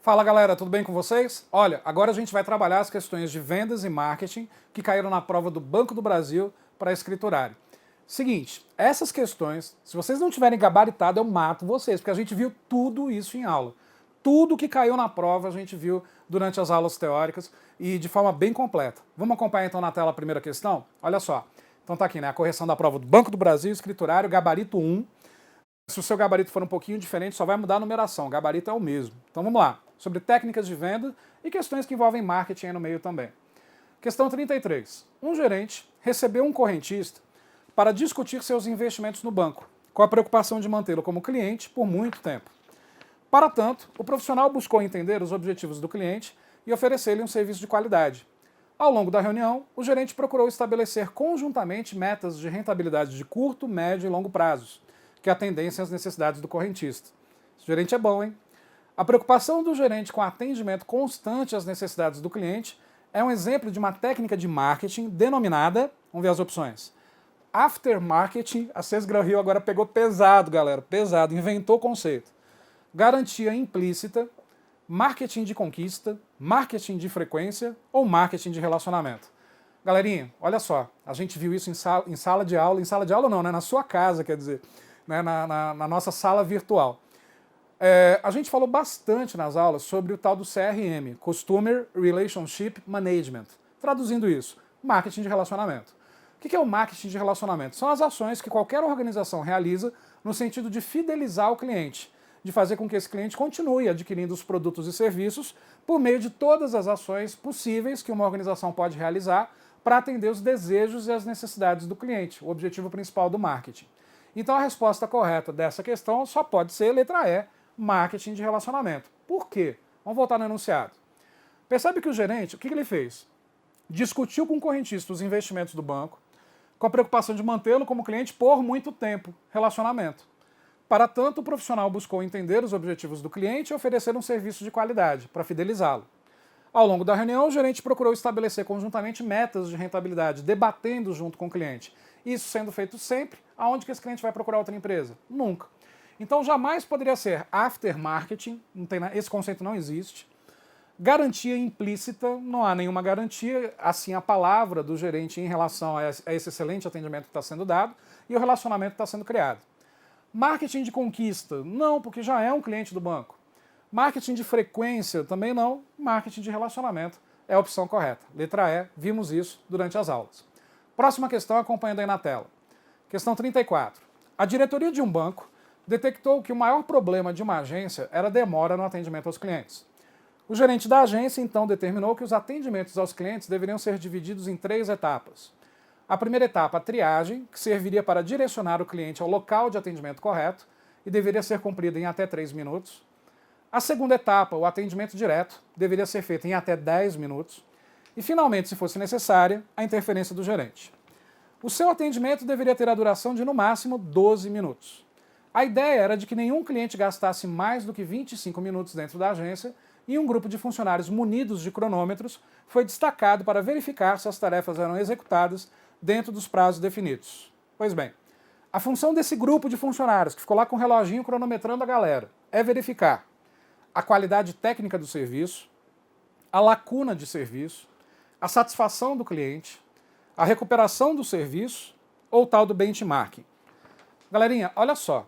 Fala galera, tudo bem com vocês? Olha, agora a gente vai trabalhar as questões de vendas e marketing que caíram na prova do Banco do Brasil para escriturário. Seguinte, essas questões, se vocês não tiverem gabaritado, eu mato vocês, porque a gente viu tudo isso em aula. Tudo que caiu na prova a gente viu durante as aulas teóricas e de forma bem completa. Vamos acompanhar então na tela a primeira questão? Olha só. Então tá aqui, né? A correção da prova do Banco do Brasil, escriturário, gabarito 1. Se o seu gabarito for um pouquinho diferente, só vai mudar a numeração. O gabarito é o mesmo. Então vamos lá. Sobre técnicas de venda e questões que envolvem marketing aí no meio também. Questão 33. Um gerente recebeu um correntista para discutir seus investimentos no banco, com a preocupação de mantê-lo como cliente por muito tempo. Para tanto, o profissional buscou entender os objetivos do cliente e oferecer-lhe um serviço de qualidade. Ao longo da reunião, o gerente procurou estabelecer conjuntamente metas de rentabilidade de curto, médio e longo prazos, que atendem às necessidades do correntista. Esse gerente é bom, hein? A preocupação do gerente com o atendimento constante às necessidades do cliente é um exemplo de uma técnica de marketing denominada, vamos ver as opções, aftermarketing. A Sesgra Rio agora pegou pesado, galera, pesado, inventou o conceito. Garantia implícita, marketing de conquista, marketing de frequência ou marketing de relacionamento. Galerinha, olha só, a gente viu isso em sala de aula não, né? Na sua casa, quer dizer, né? na nossa sala virtual. A gente falou bastante nas aulas sobre o tal do CRM, Customer Relationship Management. Traduzindo isso, marketing de relacionamento. O que é o marketing de relacionamento? São as ações que qualquer organização realiza no sentido de fidelizar o cliente, de fazer com que esse cliente continue adquirindo os produtos e serviços por meio de todas as ações possíveis que uma organização pode realizar para atender os desejos e as necessidades do cliente, o objetivo principal do marketing. Então a resposta correta dessa questão só pode ser letra E, marketing de relacionamento. Por quê? Vamos voltar no enunciado. Percebe que o gerente, o que ele fez? Discutiu com o correntista os investimentos do banco, com a preocupação de mantê-lo como cliente por muito tempo, relacionamento. Para tanto, o profissional buscou entender os objetivos do cliente e oferecer um serviço de qualidade, para fidelizá-lo. Ao longo da reunião, o gerente procurou estabelecer conjuntamente metas de rentabilidade, debatendo junto com o cliente. Isso sendo feito sempre, aonde que esse cliente vai procurar outra empresa? Nunca. Então jamais poderia ser aftermarketing, esse conceito não existe. Garantia implícita, não há nenhuma garantia, assim a palavra do gerente em relação a esse excelente atendimento que está sendo dado e o relacionamento que está sendo criado. Marketing de conquista, não, porque já é um cliente do banco. Marketing de frequência, também não. Marketing de relacionamento é a opção correta. Letra E, vimos isso durante as aulas. Próxima questão, acompanhando aí na tela. Questão 34. A diretoria de um banco detectou que o maior problema de uma agência era a demora no atendimento aos clientes. O gerente da agência, então, determinou que os atendimentos aos clientes deveriam ser divididos em 3 etapas. A primeira etapa, a triagem, que serviria para direcionar o cliente ao local de atendimento correto e deveria ser cumprida em até 3 minutos. A segunda etapa, o atendimento direto, deveria ser feito em até 10 minutos. E, finalmente, se fosse necessária, a interferência do gerente. O seu atendimento deveria ter a duração de, no máximo, 12 minutos. A ideia era de que nenhum cliente gastasse mais do que 25 minutos dentro da agência e um grupo de funcionários munidos de cronômetros foi destacado para verificar se as tarefas eram executadas dentro dos prazos definidos. Pois bem, a função desse grupo de funcionários, que ficou lá com o reloginho cronometrando a galera, é verificar a qualidade técnica do serviço, a lacuna de serviço, a satisfação do cliente, a recuperação do serviço ou o tal do benchmarking. Galerinha, olha só.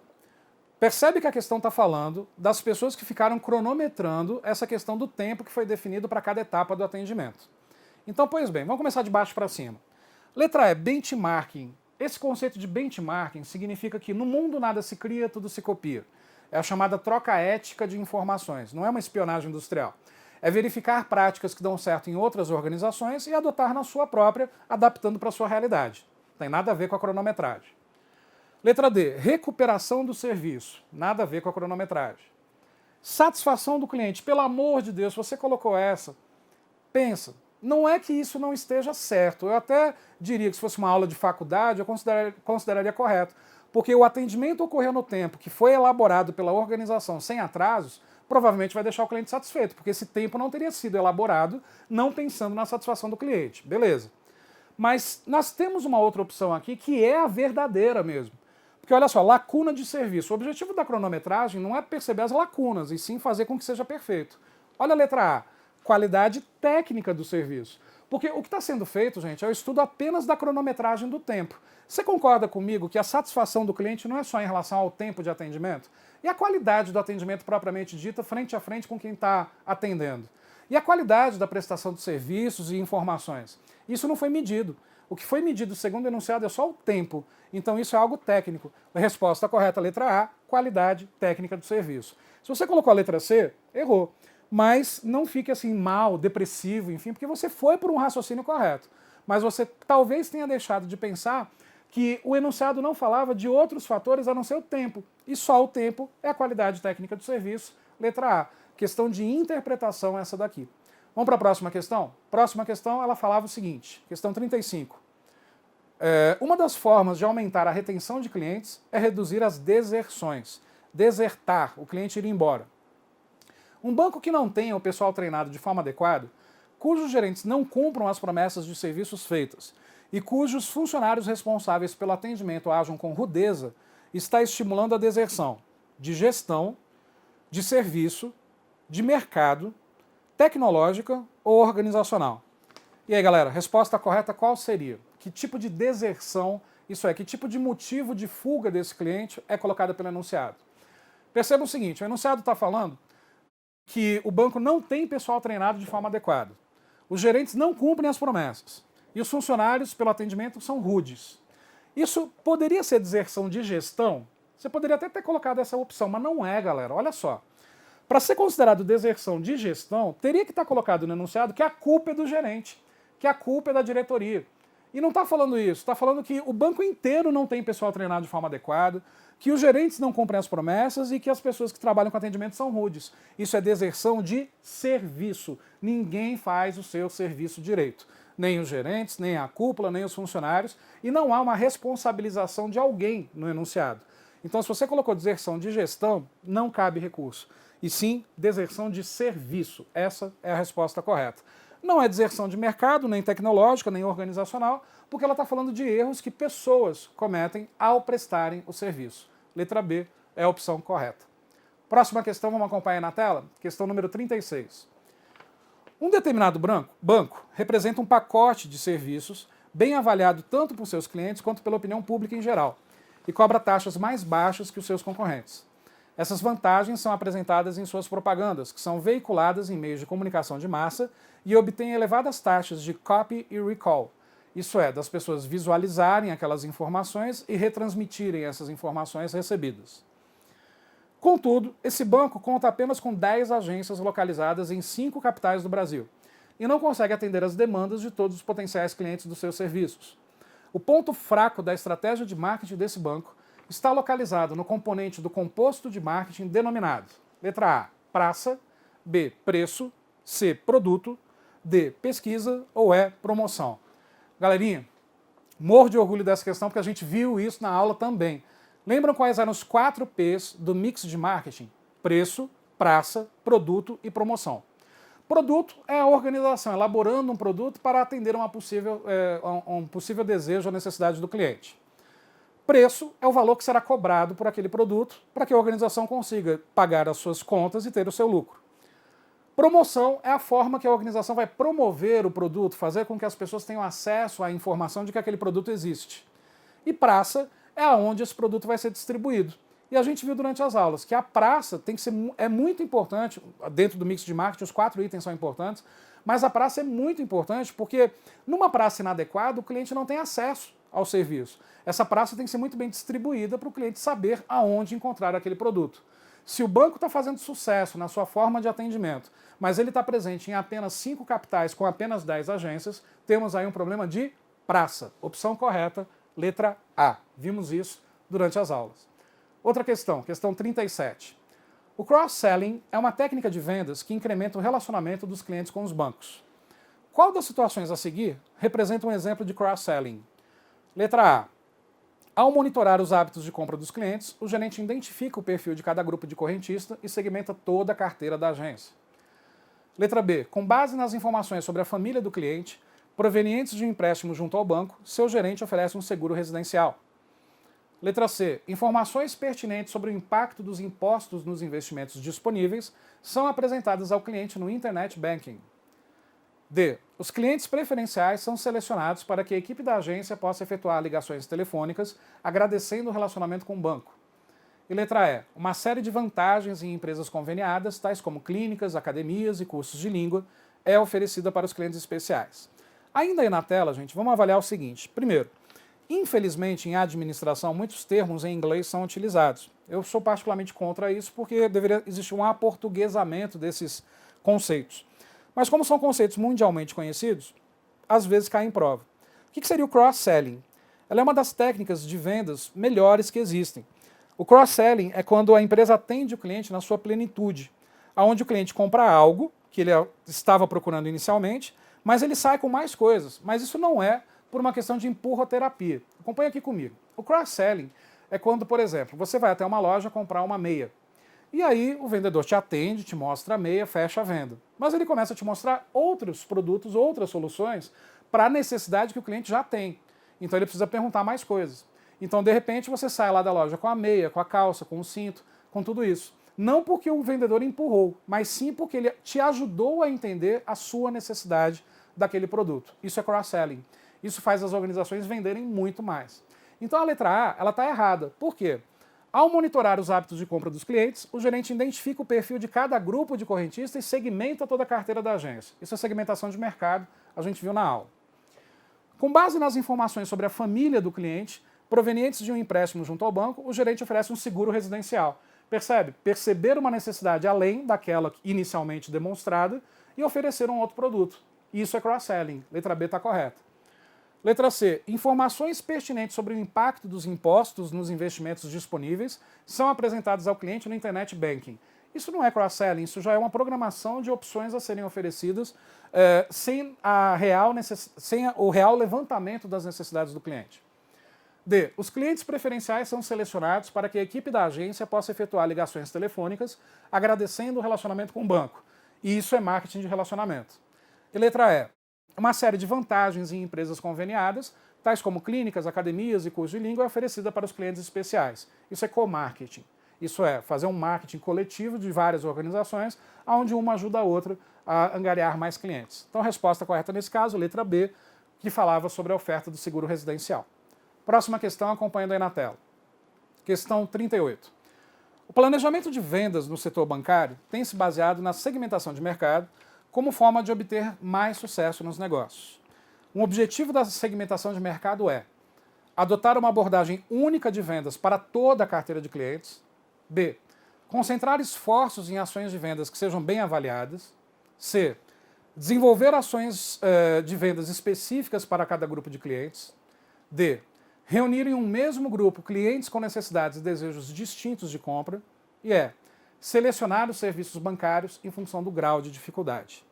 Percebe que a questão está falando das pessoas que ficaram cronometrando essa questão do tempo que foi definido para cada etapa do atendimento. Então, pois bem, vamos começar de baixo para cima. Letra E, benchmarking. Esse conceito de benchmarking significa que no mundo nada se cria, tudo se copia. É a chamada troca ética de informações, não é uma espionagem industrial. É verificar práticas que dão certo em outras organizações e adotar na sua própria, adaptando para a sua realidade. Não tem nada a ver com a cronometragem. Letra D, recuperação do serviço. Nada a ver com a cronometragem. Satisfação do cliente. Pelo amor de Deus, se você colocou essa, pensa, não é que isso não esteja certo. Eu até diria que se fosse uma aula de faculdade, eu consideraria correto. Porque o atendimento ocorreu no tempo que foi elaborado pela organização sem atrasos, provavelmente vai deixar o cliente satisfeito, porque esse tempo não teria sido elaborado não pensando na satisfação do cliente. Beleza. Mas nós temos uma outra opção aqui que é a verdadeira mesmo. Porque olha só, lacuna de serviço. O objetivo da cronometragem não é perceber as lacunas, e sim fazer com que seja perfeito. Olha a letra A, qualidade técnica do serviço. Porque o que está sendo feito, gente, é o estudo apenas da cronometragem do tempo. Você concorda comigo que a satisfação do cliente não é só em relação ao tempo de atendimento? E a qualidade do atendimento propriamente dita frente a frente com quem está atendendo? E a qualidade da prestação de serviços e informações? Isso não foi medido. O que foi medido, segundo o enunciado, é só o tempo. Então isso é algo técnico. A resposta correta, letra A, qualidade técnica do serviço. Se você colocou a letra C, errou. Mas não fique assim mal, depressivo, enfim, porque você foi por um raciocínio correto. Mas você talvez tenha deixado de pensar que o enunciado não falava de outros fatores a não ser o tempo. E só o tempo é a qualidade técnica do serviço, letra A. Questão de interpretação essa daqui. Vamos para a próxima questão? Próxima questão, ela falava o seguinte, questão 35. Uma das formas de aumentar a retenção de clientes é reduzir as deserções. Desertar, o cliente ir embora. Um banco que não tenha o pessoal treinado de forma adequada, cujos gerentes não cumpram as promessas de serviços feitas e cujos funcionários responsáveis pelo atendimento ajam com rudeza, está estimulando a deserção de gestão, de serviço, de mercado, tecnológica ou organizacional. E aí, galera, resposta correta qual seria? Que tipo de deserção, isso é, que tipo de motivo de fuga desse cliente é colocado pelo enunciado? Perceba o seguinte, o enunciado está falando que o banco não tem pessoal treinado de forma adequada. Os gerentes não cumprem as promessas. E os funcionários, pelo atendimento, são rudes. Isso poderia ser deserção de gestão? Você poderia até ter colocado essa opção, mas não é, galera. Olha só. Para ser considerado deserção de gestão, teria que estar colocado no enunciado que a culpa é do gerente, que a culpa é da diretoria. E não está falando isso, está falando que o banco inteiro não tem pessoal treinado de forma adequada, que os gerentes não cumprem as promessas e que as pessoas que trabalham com atendimento são rudes. Isso é deserção de serviço. Ninguém faz o seu serviço direito. Nem os gerentes, nem a cúpula, nem os funcionários. E não há uma responsabilização de alguém no enunciado. Então, se você colocou deserção de gestão, não cabe recurso. E sim, deserção de serviço. Essa é a resposta correta. Não é deserção de mercado, nem tecnológica, nem organizacional, porque ela está falando de erros que pessoas cometem ao prestarem o serviço. Letra B é a opção correta. Próxima questão, vamos acompanhar na tela? Questão número 36. Um determinado banco representa um pacote de serviços bem avaliado tanto por seus clientes quanto pela opinião pública em geral, e cobra taxas mais baixas que os seus concorrentes. Essas vantagens são apresentadas em suas propagandas, que são veiculadas em meios de comunicação de massa e obtêm elevadas taxas de copy e recall. Isso é, das pessoas visualizarem aquelas informações e retransmitirem essas informações recebidas. Contudo, esse banco conta apenas com 10 agências localizadas em 5 capitais do Brasil e não consegue atender as demandas de todos os potenciais clientes dos seus serviços. O ponto fraco da estratégia de marketing desse banco está localizado no componente do composto de marketing denominado letra A, praça, B, preço, C, produto, D, pesquisa ou E, promoção. Galerinha, morro de orgulho dessa questão porque a gente viu isso na aula também. Lembram quais eram os 4 P's do mix de marketing? Preço, praça, produto e promoção. Produto é a organização elaborando um produto para atender um possível desejo ou necessidade do cliente. Preço é o valor que será cobrado por aquele produto para que a organização consiga pagar as suas contas e ter o seu lucro. Promoção é a forma que a organização vai promover o produto, fazer com que as pessoas tenham acesso à informação de que aquele produto existe. E praça é onde esse produto vai ser distribuído. E a gente viu durante as aulas que a praça é muito importante, dentro do mix de marketing os 4 itens são importantes, mas a praça é muito importante porque numa praça inadequada o cliente não tem acesso ao serviço. Essa praça tem que ser muito bem distribuída para o cliente saber aonde encontrar aquele produto. Se o banco está fazendo sucesso na sua forma de atendimento, mas ele está presente em apenas 5 capitais com apenas 10 agências, temos aí um problema de praça. Opção correta, letra A. Vimos isso durante as aulas. Outra questão, questão 37. O cross-selling é uma técnica de vendas que incrementa o relacionamento dos clientes com os bancos. Qual das situações a seguir representa um exemplo de cross-selling? Letra A. Ao monitorar os hábitos de compra dos clientes, o gerente identifica o perfil de cada grupo de correntista e segmenta toda a carteira da agência. Letra B. Com base nas informações sobre a família do cliente, provenientes de um empréstimo junto ao banco, seu gerente oferece um seguro residencial. Letra C. Informações pertinentes sobre o impacto dos impostos nos investimentos disponíveis são apresentadas ao cliente no Internet Banking. D. Os clientes preferenciais são selecionados para que a equipe da agência possa efetuar ligações telefônicas agradecendo o relacionamento com o banco. E letra E. Uma série de vantagens em empresas conveniadas, tais como clínicas, academias e cursos de língua, é oferecida para os clientes especiais. Ainda aí na tela, gente, vamos avaliar o seguinte. Primeiro, infelizmente, em administração, muitos termos em inglês são utilizados. Eu sou particularmente contra isso porque deveria existir um aportuguesamento desses conceitos. Mas como são conceitos mundialmente conhecidos, às vezes caem em prova. O que seria o cross-selling? Ela é uma das técnicas de vendas melhores que existem. O cross-selling é quando a empresa atende o cliente na sua plenitude, onde o cliente compra algo que ele estava procurando inicialmente, mas ele sai com mais coisas. Mas isso não é por uma questão de empurroterapia. Acompanha aqui comigo. O cross-selling é quando, por exemplo, você vai até uma loja comprar uma meia. E aí o vendedor te atende, te mostra a meia, fecha a venda. Mas ele começa a te mostrar outros produtos, outras soluções para a necessidade que o cliente já tem. Então ele precisa perguntar mais coisas. Então, de repente, você sai lá da loja com a meia, com a calça, com o cinto, com tudo isso. Não porque o vendedor empurrou, mas sim porque ele te ajudou a entender a sua necessidade daquele produto. Isso é cross-selling. Isso faz as organizações venderem muito mais. Então a letra A, ela está errada. Por quê? Ao monitorar os hábitos de compra dos clientes, o gerente identifica o perfil de cada grupo de correntistas e segmenta toda a carteira da agência. Isso é segmentação de mercado, a gente viu na aula. Com base nas informações sobre a família do cliente, provenientes de um empréstimo junto ao banco, o gerente oferece um seguro residencial. Percebe? Perceber uma necessidade além daquela inicialmente demonstrada e oferecer um outro produto. Isso é cross-selling. Letra B está correta. Letra C. Informações pertinentes sobre o impacto dos impostos nos investimentos disponíveis são apresentadas ao cliente no Internet Banking. Isso não é cross-selling, isso já é uma programação de opções a serem oferecidas sem o real levantamento das necessidades do cliente. D. Os clientes preferenciais são selecionados para que a equipe da agência possa efetuar ligações telefônicas agradecendo o relacionamento com o banco. E isso é marketing de relacionamento. E letra E. Uma série de vantagens em empresas conveniadas, tais como clínicas, academias e cursos de língua, é oferecida para os clientes especiais. Isso é co-marketing. Isso é fazer um marketing coletivo de várias organizações, onde uma ajuda a outra a angariar mais clientes. Então a resposta correta nesse caso, letra B, que falava sobre a oferta do seguro residencial. Próxima questão, acompanhando aí na tela. Questão 38. O planejamento de vendas no setor bancário tem se baseado na segmentação de mercado como forma de obter mais sucesso nos negócios. Um objetivo da segmentação de mercado é adotar uma abordagem única de vendas para toda a carteira de clientes. B. Concentrar esforços em ações de vendas que sejam bem avaliadas. C. Desenvolver ações de vendas específicas para cada grupo de clientes. D. Reunir em um mesmo grupo clientes com necessidades e desejos distintos de compra. E selecionar os serviços bancários em função do grau de dificuldade.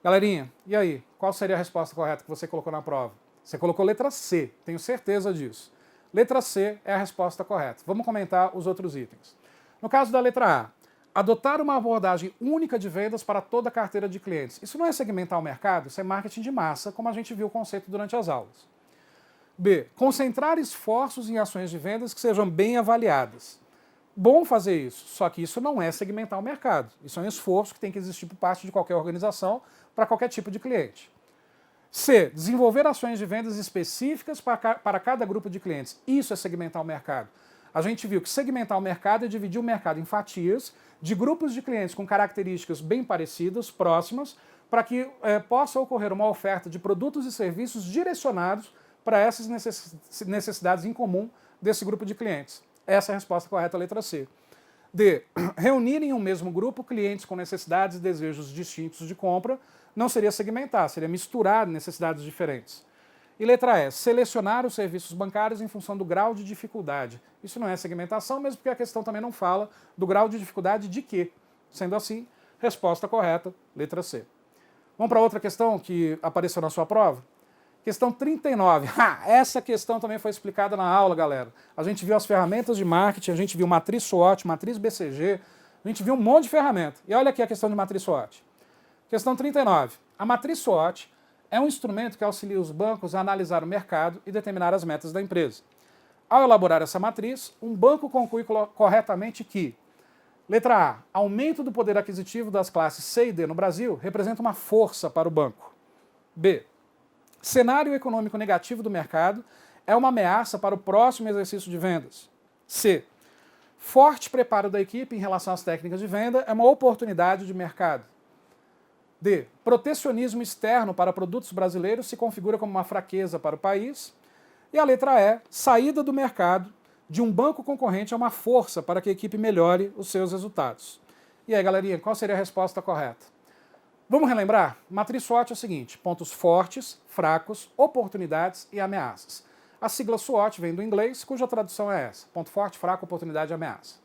Galerinha, e aí? Qual seria a resposta correta que você colocou na prova? Você colocou letra C, tenho certeza disso. Letra C é a resposta correta. Vamos comentar os outros itens. No caso da letra A, adotar uma abordagem única de vendas para toda a carteira de clientes. Isso não é segmentar o mercado, isso é marketing de massa, como a gente viu o conceito durante as aulas. B. Concentrar esforços em ações de vendas que sejam bem avaliadas. Bom fazer isso, só que isso não é segmentar o mercado. Isso é um esforço que tem que existir por parte de qualquer organização para qualquer tipo de cliente. C. Desenvolver ações de vendas específicas para cada grupo de clientes. Isso é segmentar o mercado. A gente viu que segmentar o mercado é dividir o mercado em fatias de grupos de clientes com características bem parecidas, próximas, para que possa ocorrer uma oferta de produtos e serviços direcionados para essas necessidades em comum desse grupo de clientes. Essa é a resposta correta, a letra C. D. Reunir em um mesmo grupo clientes com necessidades e desejos distintos de compra não seria segmentar, seria misturar necessidades diferentes. E letra E. Selecionar os serviços bancários em função do grau de dificuldade. Isso não é segmentação, mesmo porque a questão também não fala do grau de dificuldade de quê. Sendo assim, resposta correta, letra C. Vamos para outra questão que apareceu na sua prova? Questão 39. Essa questão também foi explicada na aula, galera. A gente viu as ferramentas de marketing, a gente viu matriz SWOT, matriz BCG, a gente viu um monte de ferramenta. E olha aqui a questão de matriz SWOT. Questão 39. A matriz SWOT é um instrumento que auxilia os bancos a analisar o mercado e determinar as metas da empresa. Ao elaborar essa matriz, um banco conclui corretamente que: letra A, aumento do poder aquisitivo das classes C e D no Brasil representa uma força para o banco. B, cenário econômico negativo do mercado é uma ameaça para o próximo exercício de vendas. C, forte preparo da equipe em relação às técnicas de venda é uma oportunidade de mercado. D, protecionismo externo para produtos brasileiros se configura como uma fraqueza para o país. E a letra E, saída do mercado de um banco concorrente é uma força para que a equipe melhore os seus resultados. E aí, galerinha, qual seria a resposta correta? Vamos relembrar? Matriz SWOT é o seguinte: pontos fortes, fracos, oportunidades e ameaças. A sigla SWOT vem do inglês, cuja tradução é essa: ponto forte, fraco, oportunidade e ameaça.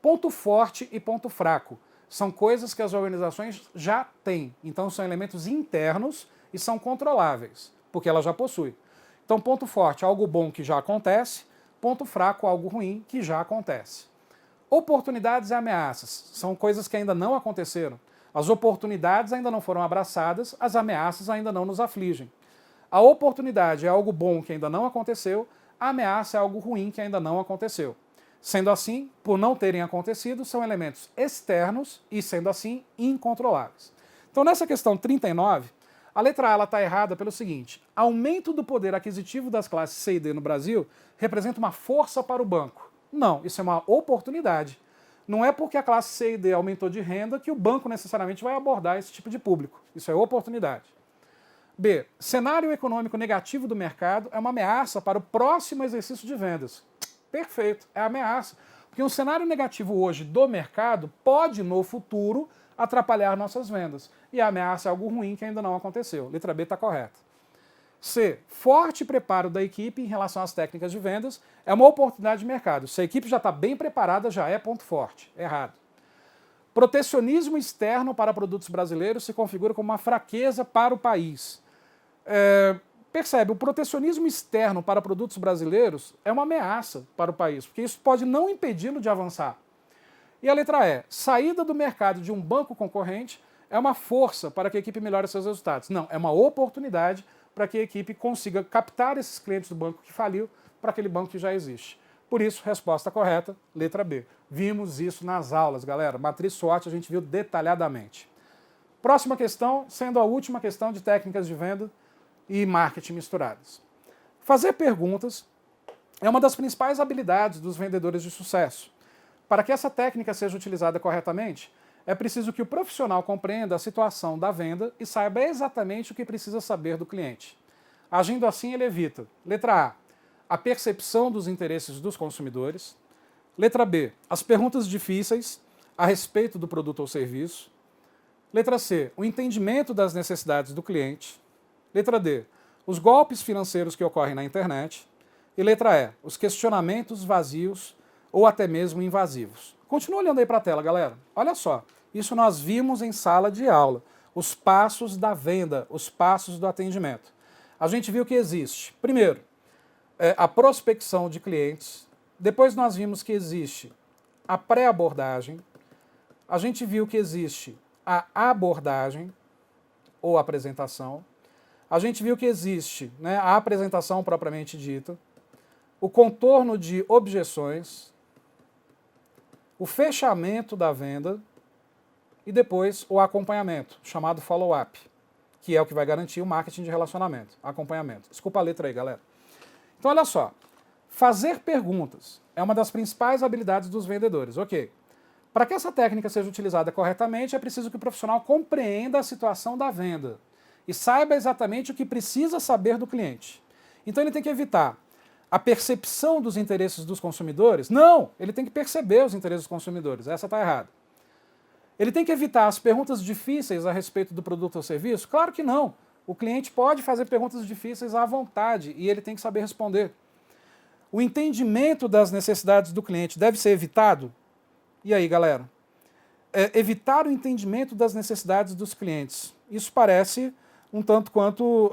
Ponto forte e ponto fraco são coisas que as organizações já têm, então são elementos internos e são controláveis, porque ela já possui. Então, ponto forte, algo bom que já acontece, ponto fraco, algo ruim que já acontece. Oportunidades e ameaças são coisas que ainda não aconteceram. As oportunidades ainda não foram abraçadas, as ameaças ainda não nos afligem. A oportunidade é algo bom que ainda não aconteceu, a ameaça é algo ruim que ainda não aconteceu. Sendo assim, por não terem acontecido, são elementos externos e, sendo assim, incontroláveis. Então, nessa questão 39, a letra A está errada pelo seguinte: aumento do poder aquisitivo das classes C e D no Brasil representa uma força para o banco. Não, isso é uma oportunidade. Não é porque a classe C e D aumentou de renda que o banco necessariamente vai abordar esse tipo de público. Isso é oportunidade. B, cenário econômico negativo do mercado é uma ameaça para o próximo exercício de vendas. Perfeito, é ameaça. Porque um cenário negativo hoje do mercado pode, no futuro, atrapalhar nossas vendas. E a ameaça é algo ruim que ainda não aconteceu. Letra B está correta. C, forte preparo da equipe em relação às técnicas de vendas é uma oportunidade de mercado. Se a equipe já está bem preparada, já é ponto forte. Errado. Protecionismo externo para produtos brasileiros se configura como uma fraqueza para o país. Percebe, o protecionismo externo para produtos brasileiros é uma ameaça para o país, porque isso pode não impedi-lo de avançar. E a letra E, saída do mercado de um banco concorrente é uma força para que a equipe melhore seus resultados. Não, é uma oportunidade para que a equipe consiga captar esses clientes do banco que faliu para aquele banco que já existe. Por isso, resposta correta, letra B. Vimos isso nas aulas, galera. Matriz SWOT a gente viu detalhadamente. Próxima questão, sendo a última questão de técnicas de venda e marketing misturadas. Fazer perguntas é uma das principais habilidades dos vendedores de sucesso. Para que essa técnica seja utilizada corretamente, é preciso que o profissional compreenda a situação da venda e saiba exatamente o que precisa saber do cliente. Agindo assim, ele evita: letra A, a percepção dos interesses dos consumidores. Letra B, as perguntas difíceis a respeito do produto ou serviço. Letra C, o entendimento das necessidades do cliente. Letra D, os golpes financeiros que ocorrem na internet. E letra E, os questionamentos vazios ou até mesmo invasivos. Continua olhando aí para a tela, galera. Olha só, isso nós vimos em sala de aula. Os passos da venda, os passos do atendimento. A gente viu que existe, primeiro, a prospecção de clientes. Depois nós vimos que existe a pré-abordagem. A gente viu que existe a abordagem ou apresentação. A gente viu que existe, né, a apresentação propriamente dita, o contorno de objeções, o fechamento da venda e depois o acompanhamento, chamado follow-up, que é o que vai garantir o marketing de relacionamento, acompanhamento. Desculpa a letra aí, galera. Então, olha só, fazer perguntas é uma das principais habilidades dos vendedores, ok? Para que essa técnica seja utilizada corretamente, é preciso que o profissional compreenda a situação da venda e saiba exatamente o que precisa saber do cliente. Então ele tem que evitar a percepção dos interesses dos consumidores. Não, ele tem que perceber os interesses dos consumidores. Essa está errada. Ele tem que evitar as perguntas difíceis a respeito do produto ou serviço? Claro que não. O cliente pode fazer perguntas difíceis à vontade e ele tem que saber responder. O entendimento das necessidades do cliente deve ser evitado? E aí, galera? Evitar o entendimento das necessidades dos clientes. Isso parece um tanto quanto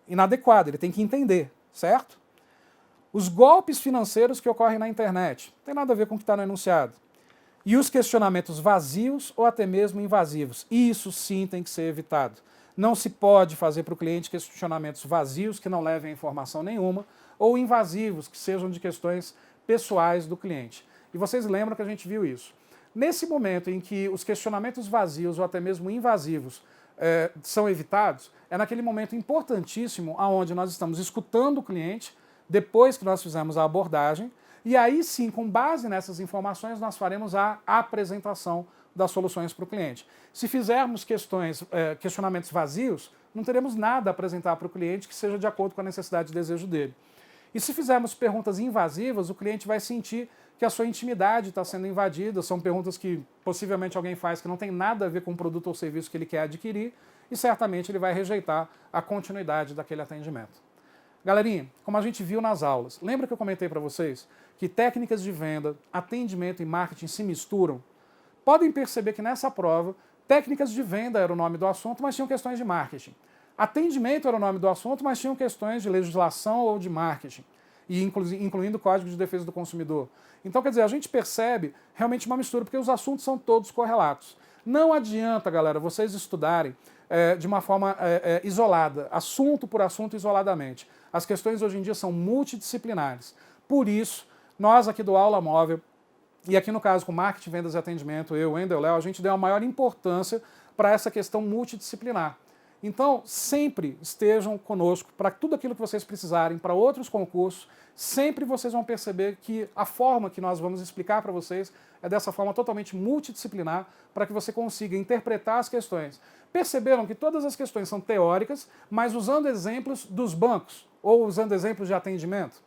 inadequado, ele tem que entender, certo? Os golpes financeiros que ocorrem na internet, não tem nada a ver com o que está no enunciado. E os questionamentos vazios ou até mesmo invasivos, isso sim tem que ser evitado. Não se pode fazer para o cliente questionamentos vazios que não levem a informação nenhuma, ou invasivos, que sejam de questões pessoais do cliente. E vocês lembram que a gente viu isso. Nesse momento em que os questionamentos vazios ou até mesmo invasivos são evitados, é naquele momento importantíssimo onde nós estamos escutando o cliente, depois que nós fizemos a abordagem, e aí sim, com base nessas informações, nós faremos a apresentação das soluções para o cliente. Se fizermos questionamentos vazios, não teremos nada a apresentar para o cliente que seja de acordo com a necessidade e desejo dele. E se fizermos perguntas invasivas, o cliente vai sentir que a sua intimidade está sendo invadida, são perguntas que possivelmente alguém faz que não tem nada a ver com o produto ou serviço que ele quer adquirir, e certamente ele vai rejeitar a continuidade daquele atendimento. Galerinha, como a gente viu nas aulas, lembra que eu comentei para vocês que técnicas de venda, atendimento e marketing se misturam? Podem perceber que nessa prova, técnicas de venda era o nome do assunto, mas tinham questões de marketing. Atendimento era o nome do assunto, mas tinham questões de legislação ou de marketing, e incluindo o Código de Defesa do Consumidor. Então, quer dizer, a gente percebe realmente uma mistura, porque os assuntos são todos correlatos. Não adianta, galera, vocês estudarem de uma forma isolada, assunto por assunto isoladamente. As questões hoje em dia são multidisciplinares. Por isso, nós aqui do Aula Móvel, e aqui no caso com Marketing, Vendas e Atendimento, eu, Wendel, Léo, a gente deu a maior importância para essa questão multidisciplinar. Então, sempre estejam conosco para tudo aquilo que vocês precisarem, para outros concursos, sempre vocês vão perceber que a forma que nós vamos explicar para vocês é dessa forma totalmente multidisciplinar, para que você consiga interpretar as questões. Perceberam que todas as questões são teóricas, mas usando exemplos dos bancos, ou usando exemplos de atendimento?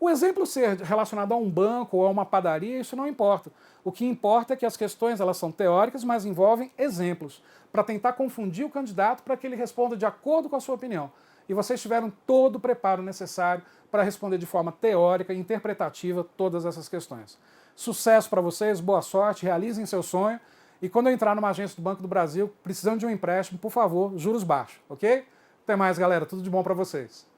O exemplo ser relacionado a um banco ou a uma padaria, isso não importa. O que importa é que as questões elas são teóricas, mas envolvem exemplos, para tentar confundir o candidato para que ele responda de acordo com a sua opinião. E vocês tiveram todo o preparo necessário para responder de forma teórica e interpretativa todas essas questões. Sucesso para vocês, boa sorte, realizem seu sonho. E quando eu entrar numa agência do Banco do Brasil, precisando de um empréstimo, por favor, juros baixos, ok? Até mais, galera. Tudo de bom para vocês.